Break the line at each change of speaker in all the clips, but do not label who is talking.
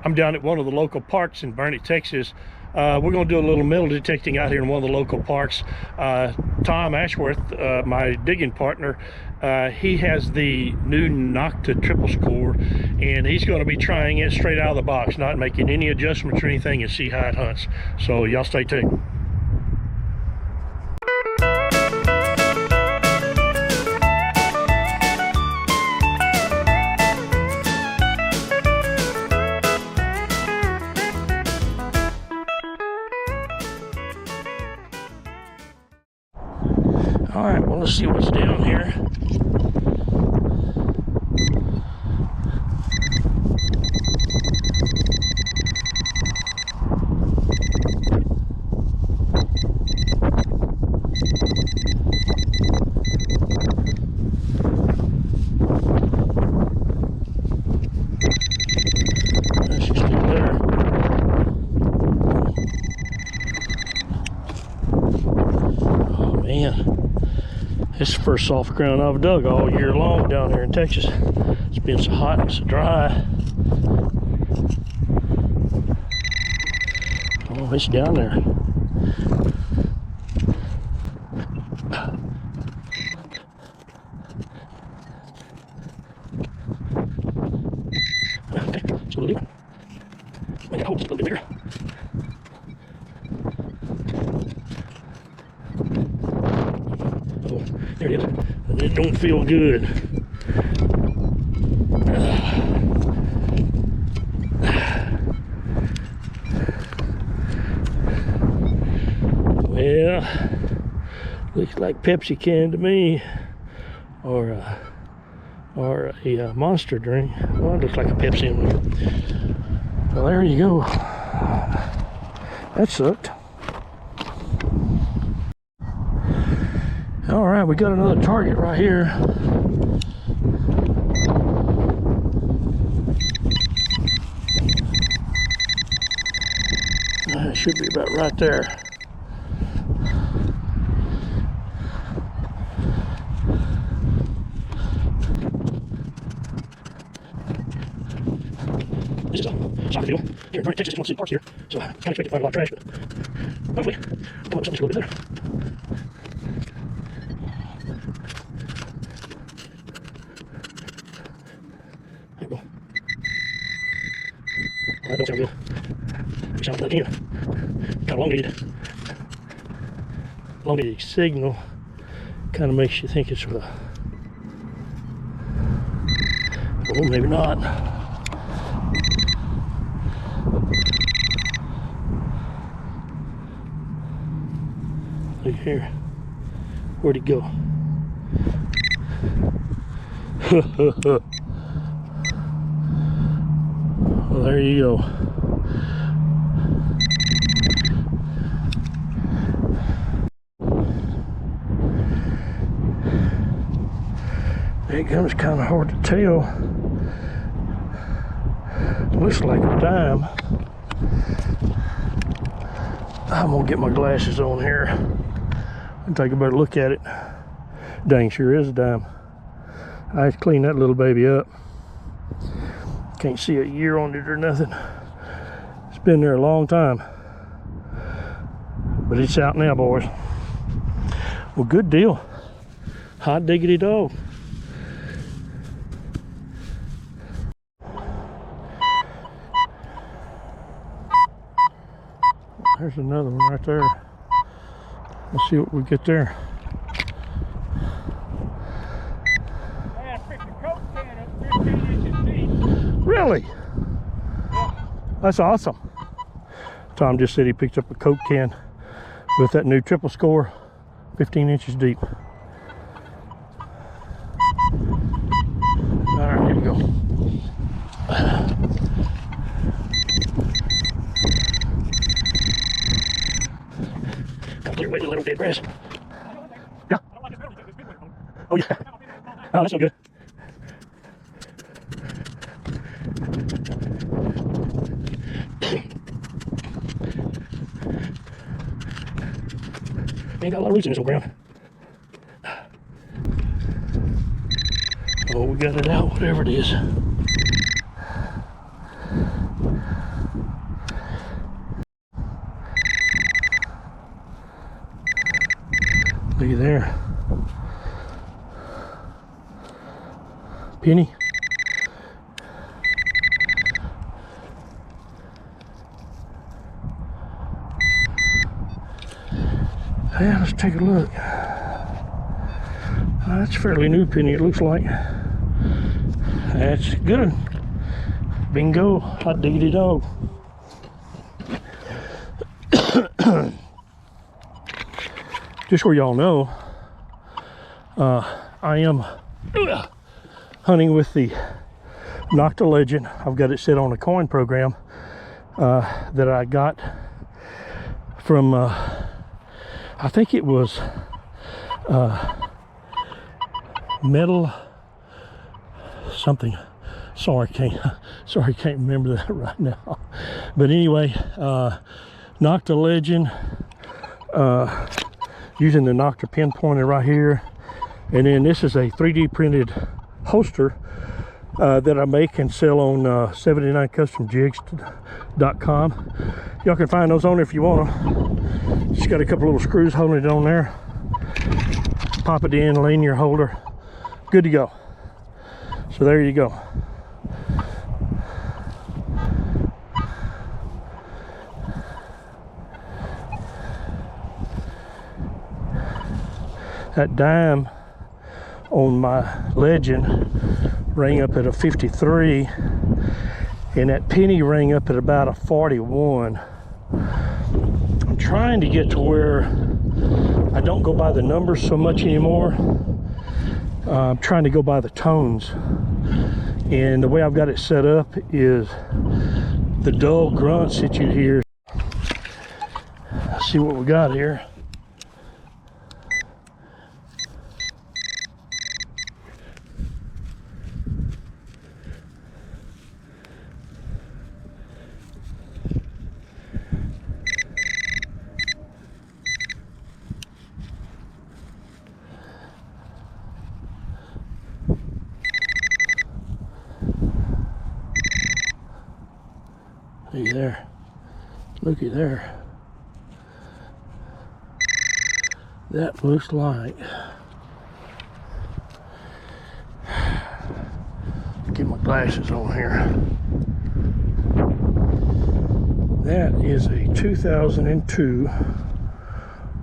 I'm down at one of the local parks in Burnet, Texas. We're going to do a little metal detecting out here in one of the local parks. Tom Ashworth, my digging partner, he has the new Nocta triple score, and he's going to be trying it straight out of the box, not making any adjustments or anything, and see how it hunts. So y'all stay tuned. All right, well, let's see what's down here. She's still there. Oh, man. This is the first soft ground I've dug all year long down here in Texas. It's been so hot and so dry. Oh, it's down there. Okay, it's a little deeper. Make that hole just a little bit bigger. There it is. And it don't feel good. Well, looks like Pepsi can to me, or a Monster drink. Well, it looks like a Pepsi in one. Well, there you go. That sucked. All right, we got another target right here. It should be about right there. This is a soccer field here in Burnet, Texas. Just want to see the parks here, so I kind of expect to find a lot of trash, but hopefully come up with something a little bit better. There we go. Well, that don't sound good. We sound like kind of elongated signal. Kind of makes you think it's oh, maybe not. Look here. Where'd it go? Well, there you go. It comes kind of hard to tell. Looks like a dime. I'm gonna get my glasses on here and take a better look at it. Dang, sure is a dime. I had to clean that little baby up. Can't see a year on it or nothing. It's been there a long time, but it's out now, boys. Well, good deal. Hot diggity dog. There's another one right there. Let's see what we get there.
I picked a Coke can up 15 inches deep.
Really?
Yeah.
That's awesome. Tom just said he picked up a Coke can with that new triple score, 15 inches deep. All right, here we go. Got clear away the little dead grass. Yeah. Oh yeah. Oh, that's no good. Ain't got a lot of roots in this old ground. Oh, we got it out, whatever it is. Looky there. Penny. Yeah, let's take a look. That's fairly new penny, it looks like. That's good. Bingo, hot diggity dog. Just so y'all know, I am hunting with the Nocta Legend. I've got it set on a coin program that I got from, I think it was Metal something. Sorry, can't remember that right now. But anyway, Nocta Legend, using the Nocta pinpointer right here, and then this is a 3D printed holster that I make and sell on 79customjigs.com. Y'all can find those on there if you want them. Just got a couple little screws holding it on there. Pop it in, lay in your holder. Good to go. So there you go. That dime on my Legend rang up at a 53, and that penny rang up at about a 41. I'm trying to get to where I don't go by the numbers so much anymore. I'm trying to go by the tones, and the way I've got it set up is the dull grunts that you hear. Let's see what we got here. Looky there. Looky there. That looks like. Get my glasses on here. That is a 2002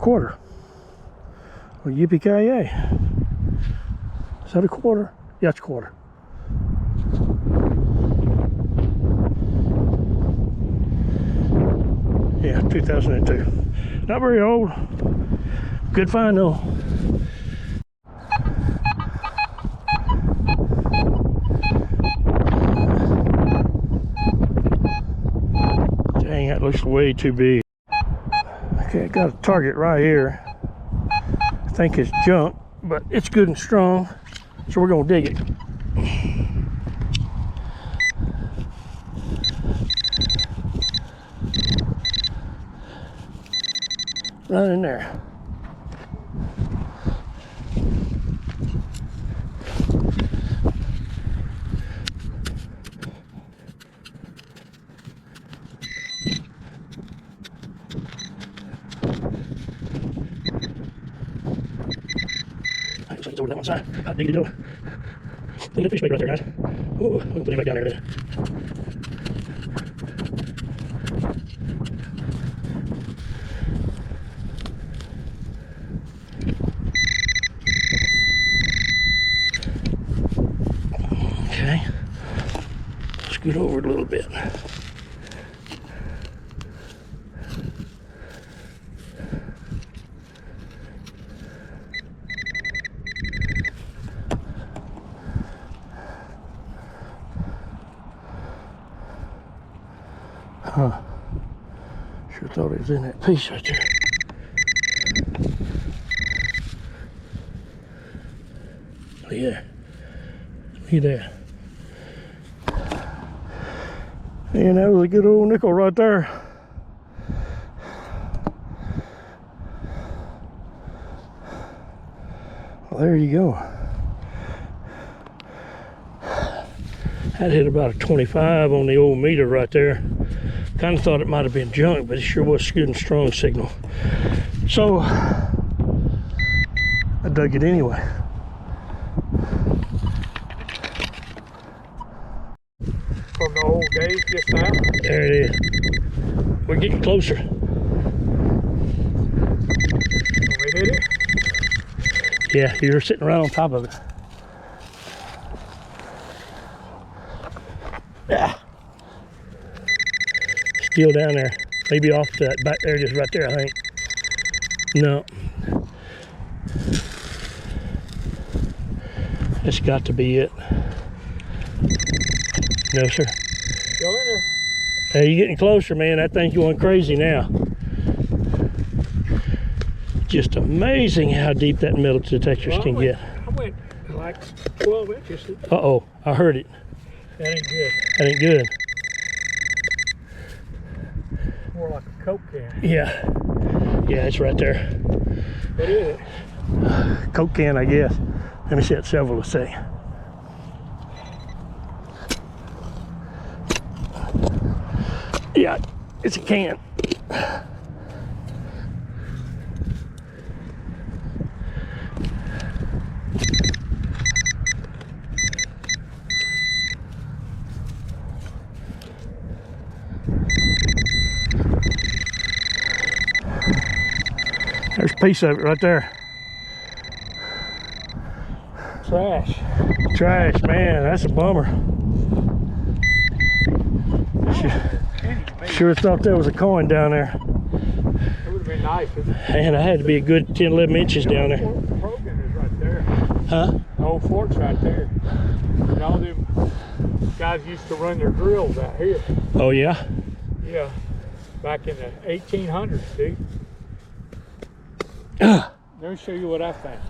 quarter. Well, yippee-ki-yay. Is that a quarter? Yeah, it's a quarter. Yeah, 2002. Not very old. Good find though. Dang, that looks way too big. Okay, I got a target right here. I think it's junk, but it's good and strong, so we're gonna dig it. Right in there. Looks like it's over that one side. Hot diggity do. Look at the fish bait right there, guys. Ooh, we can put it back down there. Okay, scoot over it a little bit. Huh. Sure thought it was in that piece right there. Yeah. Look at that. And that was a good old nickel right there. Well, there you go. That hit about a 25 on the old meter right there. Kind of thought it might have been junk, but it sure was a good and strong signal. So I dug it anyway.
From the old days, just now.
There it is. We're getting closer.
When we hit it.
Yeah, you're sitting right on top of it. Yeah. Still down there. Maybe off that back there, just right there, I think. No. It's got to be it. No, sir.
Still in there.
Hey, you're getting closer, man. That thing's going crazy now. Just amazing how deep that metal detectors can get.
I went like 12 inches.
Uh-oh, I heard it.
That ain't good.
That ain't good.
More like a Coke can.
Yeah. Yeah, it's right there.
What is it?
Coke can, I guess. Let me see what several will say. Yeah, it's a can. There's a piece of it right there.
Trash.
Trash, man, that's a bummer. Sure thought there was a coin down there.
It would have been nice.
Man, I had to be a good 10, 11 inches down there.
Program is right there.
Huh?
The old fort's right there. And all them guys used to run their grills out here.
Oh, yeah?
Yeah. Back in the 1800s, dude.
Ah.
Let me show you what I found.